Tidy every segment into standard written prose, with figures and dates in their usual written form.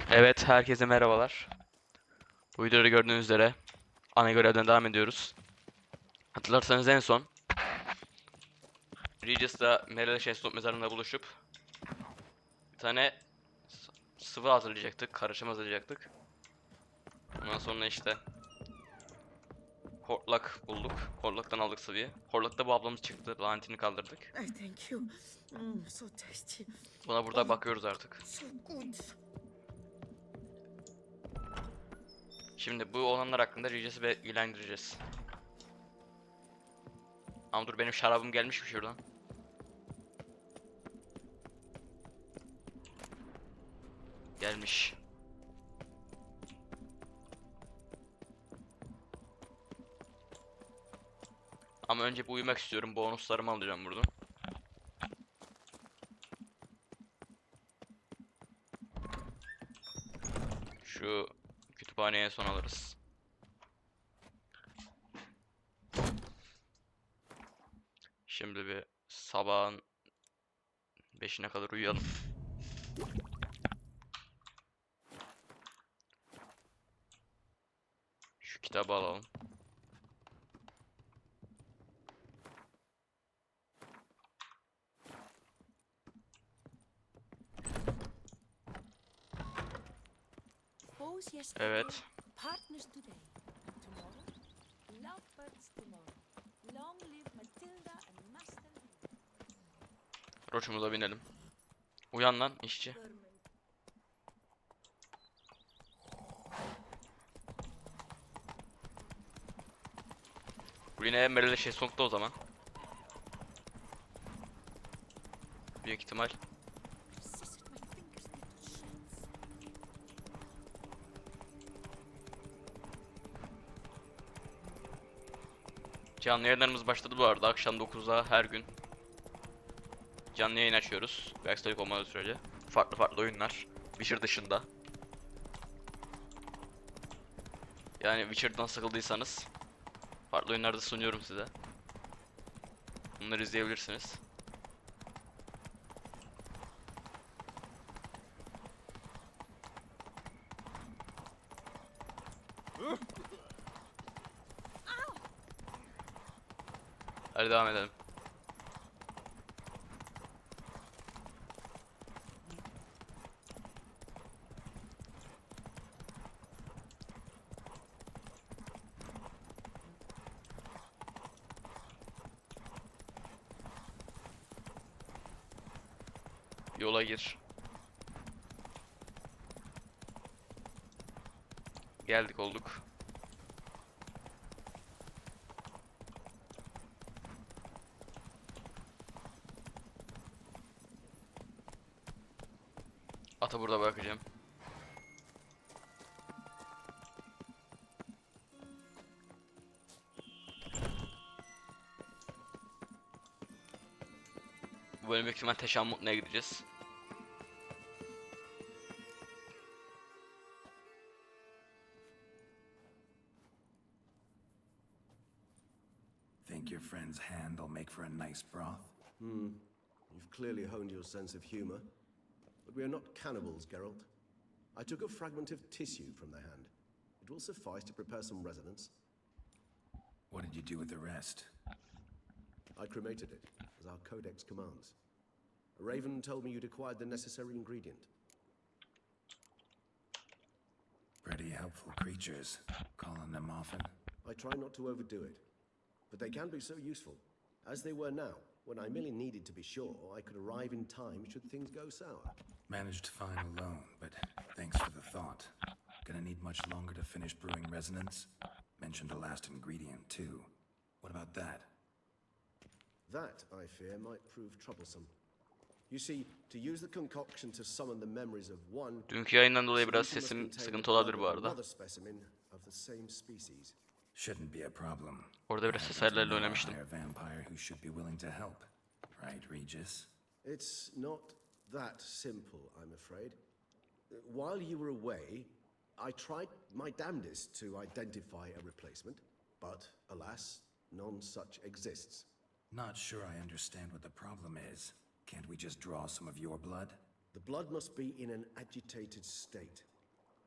Evet, herkese merhabalar. Bu videoda gördüğünüz üzere ana görevden devam ediyoruz. Hatırlarsanız en son Regis'te Merle Şestop mezarında buluşup bir tane sıvı hazırlayacaktık, karışım hazırlayacaktık. Ondan sonra işte hortlak bulduk. Hortlaktan aldık sıvıyı. Hortlakta bu ablamız çıktı, lanetini kaldırdık. I thank you. So tasty. Buna burada bakıyoruz artık. So good. Şimdi bu olanlar hakkında Regis'i bilgilendireceğiz. Ama dur, benim şarabım gelmiş mi şuradan? Gelmiş. Ama önce bir uyumak istiyorum. Bonuslarımı alacağım buradan. Şu kütüphaneye son alırız. Şimdi bir sabahın 5'ine kadar uyuyalım. Şu kitabı alalım. Evet. Partners today. Tomorrow, lovebirds tomorrow. Long live Matilda and Master. Roçumuza binelim. Uyan lan işçi. Bu yine Merle şey soktu o zaman. Büyük ihtimal. Canlı yayınlarımız başladı bu arada. Akşam 9'da her gün canlı yayın açıyoruz. Bir aksilik olmadığı sürece. Farklı oyunlar. Witcher dışında. Yani Witcher'dan sıkıldıysanız farklı oyunlarda sunuyorum size. Bunları izleyebilirsiniz. Hadi devam edelim. Yola gir. Geldik olduk. Atı burada bırakacağım. Bu bölüm büyük ihtimal Teşammutlu'ya gideceğiz. Think your friend's hand will make for a nice broth? You've clearly honed your sense of humor. But we are not cannibals, Geralt. I took a fragment of tissue from the hand. It will suffice to prepare some resonance. What did you do with the rest? I cremated it, as our codex commands. A raven told me you'd acquired the necessary ingredient. Pretty helpful creatures. Calling them often? I try not to overdo it. But they can be so useful, as they were now, when I merely needed to be sure I could arrive in time should things go sour. Managed fine alone, but thanks for the thought. Gonna need much longer to finish brewing resonance? Mentioned the last ingredient, too. What about that? That, I fear, might prove troublesome. You see, to use the concoction to summon the memories of one... Dünkü yayından dolayı biraz sesim sıkıntı olabilir bu arada. Shouldn't be a problem. Orada biraz ses ayarlarıyla oynamıştım. Vampire who should be willing to help. Right, Regis? It's not that simple, I'm afraid. While you were away, I tried my damnedest to identify a replacement, but alas, none such exists. Not sure I understand what the problem is. Can't we just draw some of your blood? The blood must be in an agitated state.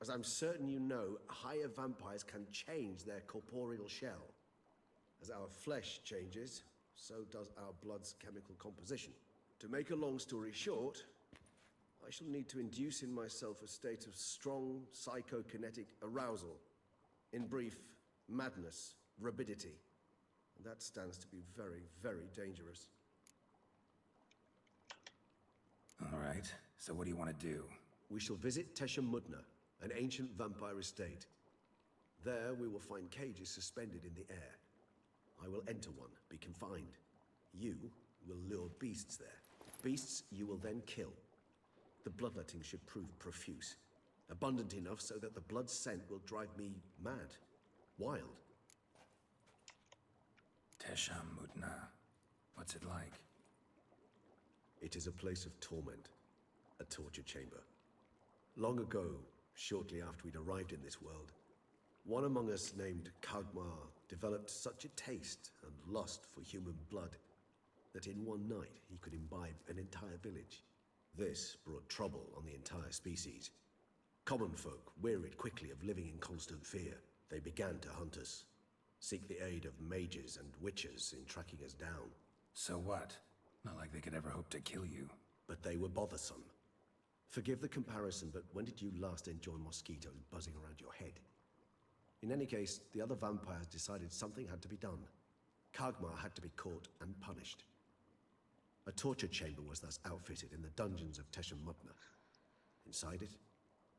As I'm certain you know, higher vampires can change their corporeal shell. As our flesh changes, so does our blood's chemical composition. To make a long story short, I shall need to induce in myself a state of strong psychokinetic arousal. In brief, madness, rabidity. And that stands to be very, very dangerous. All right, so what do you want to do? We shall visit Teshamudna, an ancient vampire estate. There we will find cages suspended in the air. I will enter one, be confined. You will lure beasts there. Beasts you will then kill. The bloodletting should prove profuse. Abundant enough so that the blood scent will drive me mad. Wild. Teshamudna. What's it like? It is a place of torment. A torture chamber. Long ago, shortly after we'd arrived in this world, one among us named Kagmar developed such a taste and lust for human blood that in one night he could imbibe an entire village. This brought trouble on the entire species. Common folk wearied quickly of living in constant fear. They began to hunt us, seek the aid of mages and witches in tracking us down. So what? Not like they could ever hope to kill you. But they were bothersome. Forgive the comparison, but when did you last enjoy mosquitoes buzzing around your head? In any case, the other vampires decided something had to be done. Kagmar had to be caught and punished. A torture chamber was thus outfitted in the dungeons of Teshamudna. Inside it,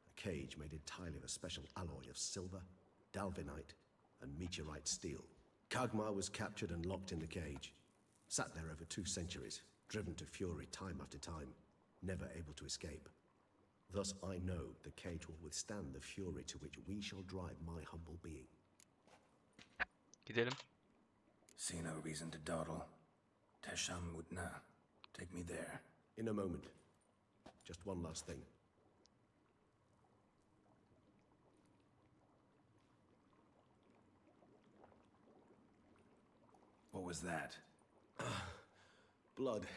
a cage made entirely of a special alloy of silver, dalvinite, and meteorite steel. Kagmar was captured and locked in the cage. Sat there over 2 centuries, driven to fury time after time, never able to escape. Thus I know the cage will withstand the fury to which we shall drive my humble being. Gidelim. See no reason to dawdle. Teshamudna. Take me there. In a moment. Just one last thing. What was that? Blood.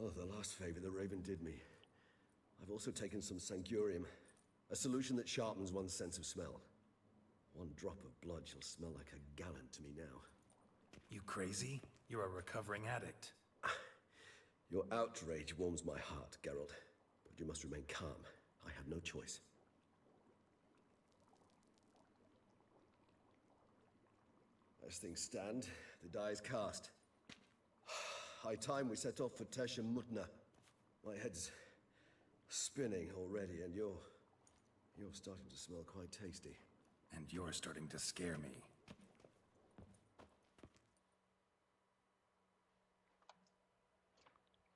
Oh, the last favor the Raven did me. I've also taken some Sangurium, a solution that sharpens one's sense of smell. One drop of blood shall smell like a gallon to me now. You crazy? You're a recovering addict. Your outrage warms my heart, Geralt, but you must remain calm. I have no choice. As things stand, the die is cast. High time we set off for Teshamudna. My head's spinning already, and you're starting to smell quite tasty. And you're starting to scare me.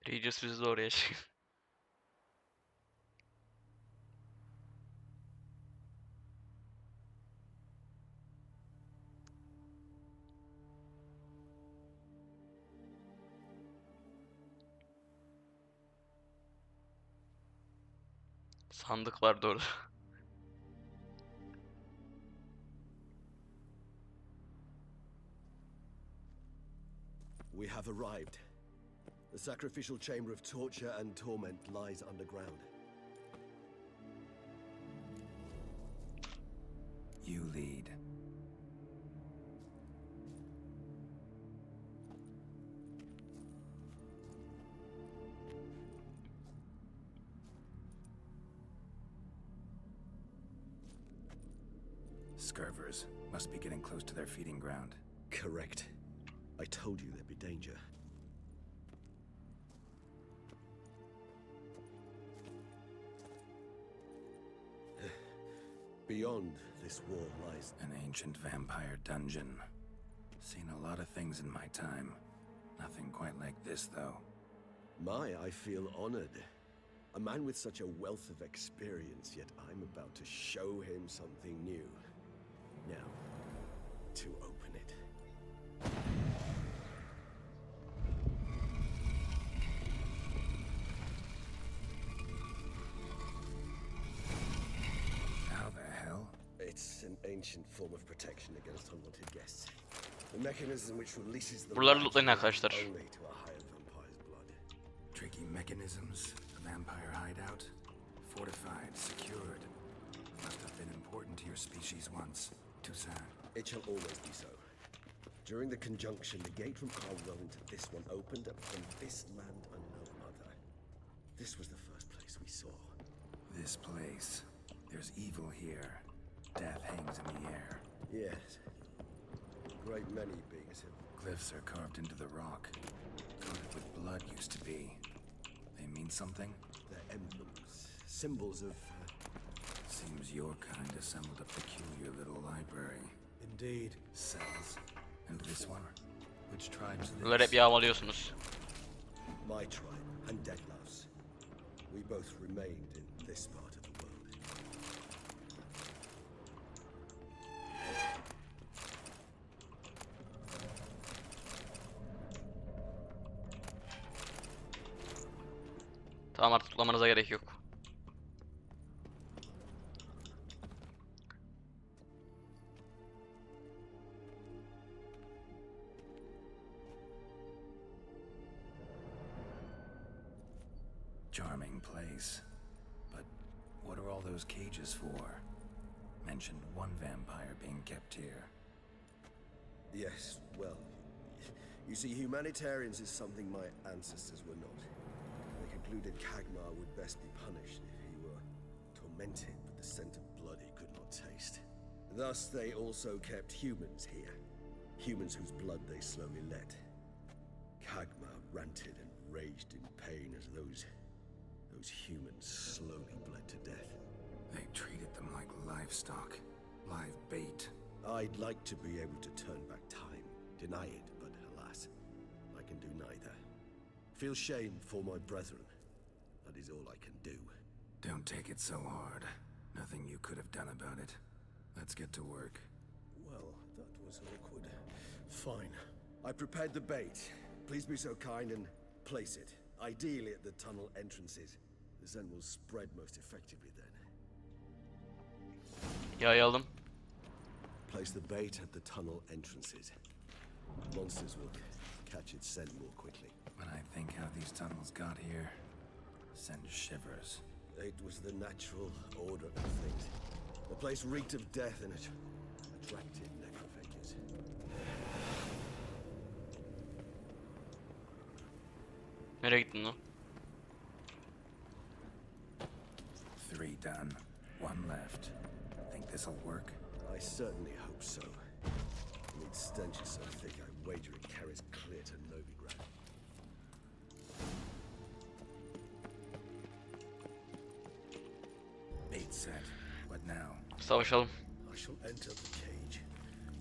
Regis bizi de oraya çık. Sandık vardı orada. We have arrived. The sacrificial chamber of torture and torment lies underground. You lead. Scurvers must be getting close to their feeding ground. Correct. I told you there'd be danger. Beyond this wall lies... An ancient vampire dungeon. Seen a lot of things in my time. Nothing quite like this, though. I feel honored. A man with such a wealth of experience, yet I'm about to show him something new. Now, to open it. How the hell? It's an ancient form of protection against unwanted guests. The mechanism which releases the Buraları rat lootlayın arkadaşlar. only to a higher vampire's blood. Tricky mechanisms, a vampire hideout. Fortified, secured. your species once. Too sad. It shall always be so. During the conjunction, the gate from Caldwell into this one opened up from this land and no other. This was the first place we saw. This place. There's evil here. Death hangs in the air. Yes. A great many beings have... Glyphs are carved into the rock. Coated with blood used to be. They mean something? They're emblems, symbols of... Seems your kind assembled a peculiar little library. Indeed. Cells. And this one? Which tribe's this? Bunları hep yağmalıyorsunuz. My tribe and Dettlaff's. We both remained in this part of the world. Tamam, artık tutlamanıza gerek yok. Charming place. But what are all those cages for? Mentioned one vampire being kept here. Yes, well, you see, humanitarians is something my ancestors were not. They concluded Kagmar would best be punished if he were tormented with the scent of blood he could not taste. Thus, they also kept humans here. Humans whose blood they slowly let. Kagmar ranted and raged in pain as those humans slowly bled to death. They treated them like livestock. Live bait. I'd like to be able to turn back time, deny it, but alas, I can do neither. Feel shame for my brethren. That is all I can do. Don't take it so hard. Nothing you could have done about it. Let's get to work. Well, that was awkward. Fine. I prepared the bait. Please be so kind and place it. Ideally at the tunnel entrances. The scent will spread most effectively then. Yayalım. Place the bait at the tunnel entrances. Monsters will catch its scent more quickly. When I think how these tunnels got here, sends shivers. It was the natural order of things. The place reeked of death and it attracted necrophages. Nereye gittin lan? 3 done. 1 left. Think this'll work? I certainly hope so. And its stench is so thick I wager it carries clear to Novigrad. Bait set. What now? Savaşalım. I shall enter the cage.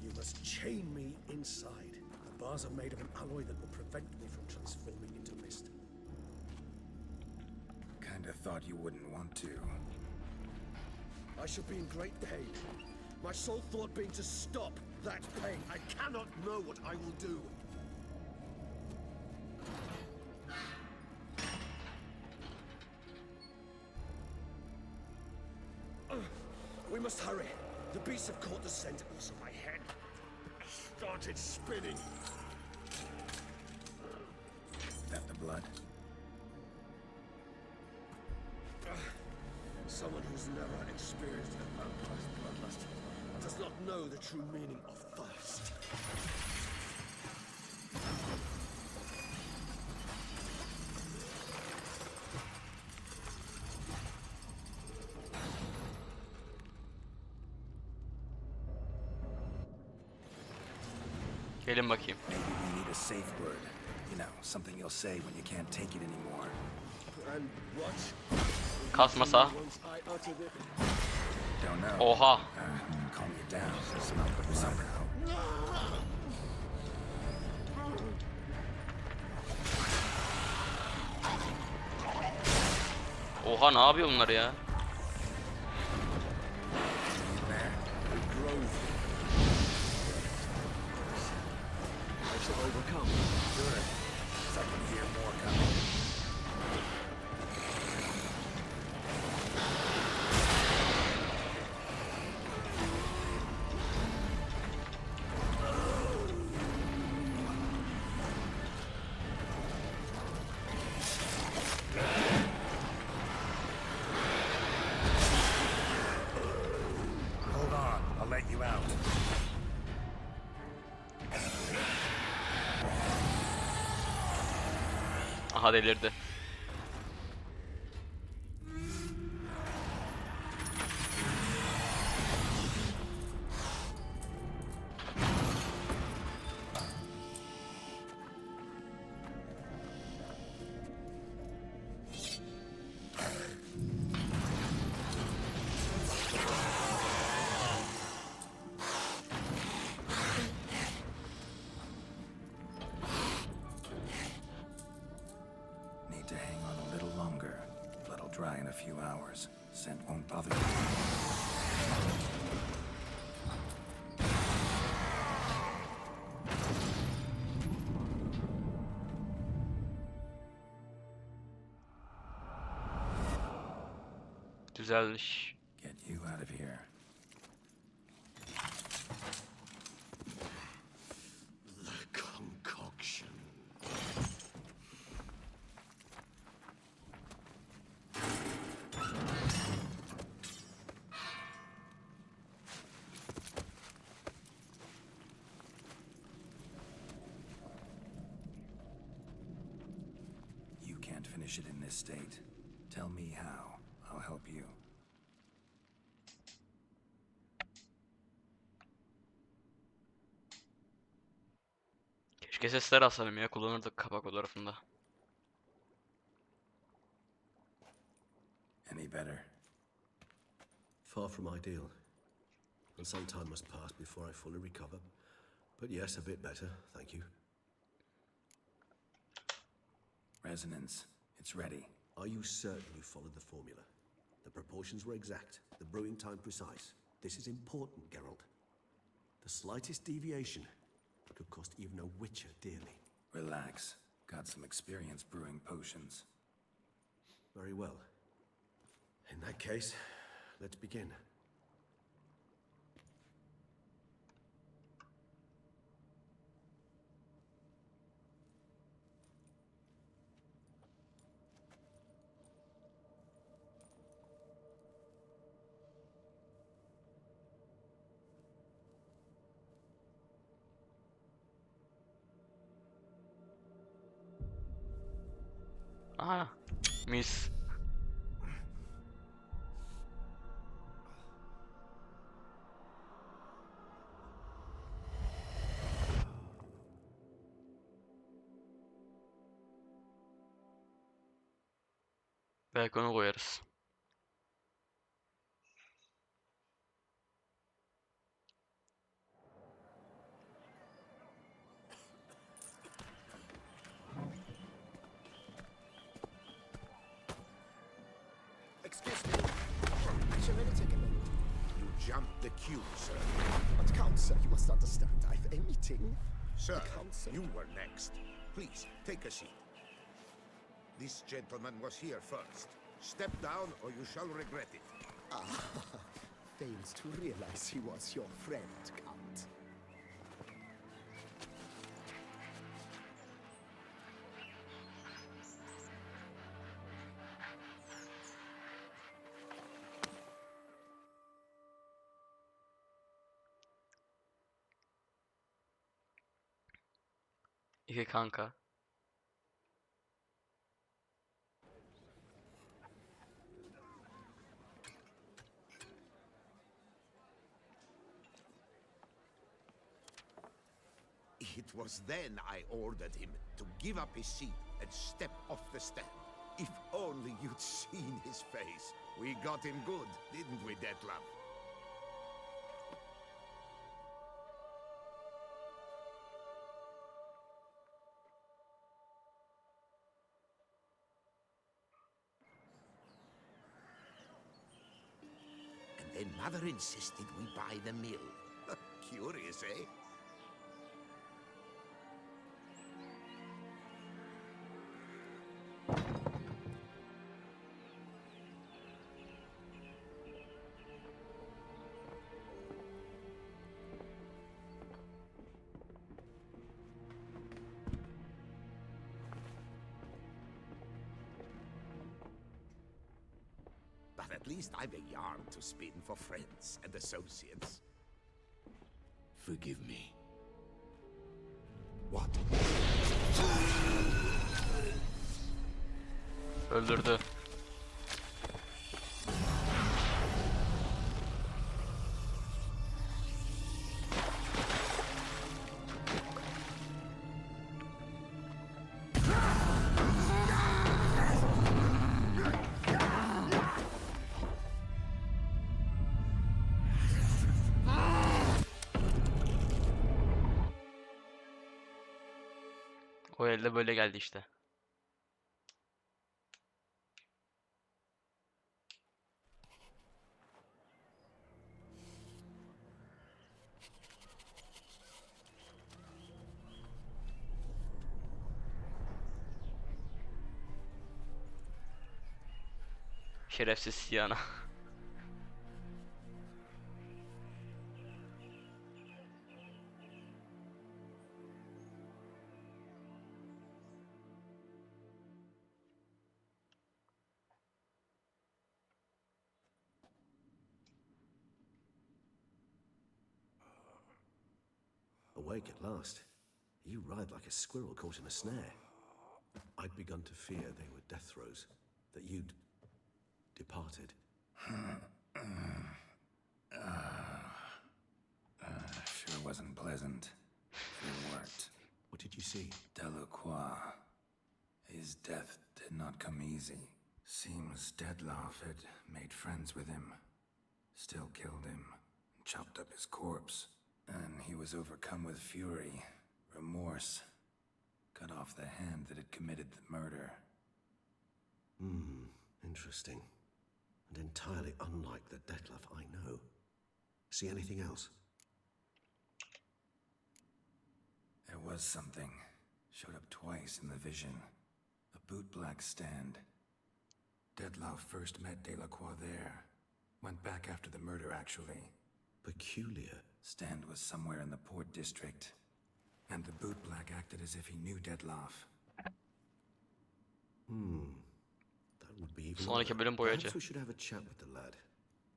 You must chain me inside. The bars are made of an alloy that will prevent me from transforming into mist. Kinda thought you wouldn't want to. I shall be in great pain. My sole thought being to stop that pain. I cannot know what I will do. We must hurry. The beasts have caught the scent also my head. Started spinning. That the blood? Someone who's never experienced a vampire's bloodlust does not know the true meaning of thirst. Gelin bakayım. Maybe we need a safe word. You know, something you'll say when you can't take it anymore. And what? Kasmasa. Once I uttered it. Don't know. Oha. Calm you down. Smell the blood somehow. Oha, ne yapıyor bunlar ya? Grove. I shall overcome. Good. So I can hear more coming. Hold on. out. Aha delirdi. Need to hang on a little longer. Blood'll dry in a few hours. Scent won't bother you. Düzelmiş. Get you out of here. The concoction. You can't finish it in this state. Tell me how. I'll help you. Keşke sesler alsam ya, kullanırdık kapak fotoğrafında. Any better? Far from ideal. And some time must pass before I fully recover. But yes, a bit better, thank you. Resonance. It's ready. Are you certain you followed the formula? The proportions were exact, the brewing time precise. This is important, Geralt. The slightest deviation could cost even a witcher dearly. Relax. Got some experience brewing potions. Very well. In that case, let's begin. Aha. Mis. Belki onu koyarız. Excuse me. Shall I take a minute? You jumped the queue, sir. But Count, sir, you must understand. I've a meeting. Sir, Council. you were next. Please, take a seat. This gentleman was here first. Step down or you shall regret it. Fails to realize he was your friend, Count. İki kanka. It was then I ordered him to give up his seat and step off the stand. If only you'd seen his face. We got him good, didn't we, Dettlaff? And then Mother insisted we buy the mill. Curious, eh? But at least I've a yarn to spin for friends and associates. Forgive me. What? Öldürdü. O elde böyle geldi işte. Şerefsiz Siyana. Awake at last. You ride like a squirrel caught in a snare. I'd begun to fear they were death throes, that you'd departed. Sure wasn't pleasant. It worked. What did you see? Delacroix. His death did not come easy. Seems Dettlaff had made friends with him. Still killed him. Chopped up his corpse. And he was overcome with fury, remorse. Cut off the hand that had committed the murder. Interesting. And entirely unlike the Dettlaff I know. See anything else? There was something. Showed up twice in the vision. A bootblack stand. Dettlaff first met Delacroix there. Went back after the murder, actually. Peculiar. Stand was somewhere in the port district. And the bootblack acted as if he knew Dettlaff. That would be even Sonraki odder. bölüm boyacı. Perhaps we should have a chat with the lad.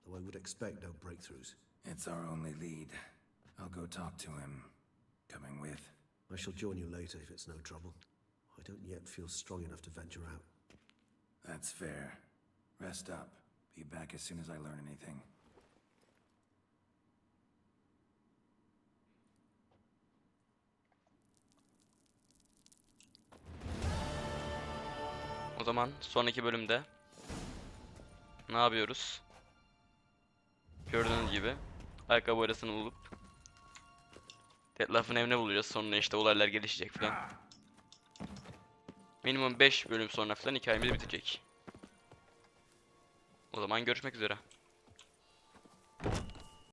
Though I would expect no breakthroughs. It's our only lead. I'll go talk to him. Coming with. I shall join you later if it's no trouble. I don't yet feel strong enough to venture out. That's fair. Rest up. Be back as soon as I learn anything. O zaman sonraki bölümde ne yapıyoruz? Gördüğünüz gibi ayakkabı boyasını bulup Dettlaff'ın evine bulacağız. Sonra işte olaylar gelişecek falan. Minimum 5 bölüm sonra falan hikayemiz bitecek. O zaman görüşmek üzere.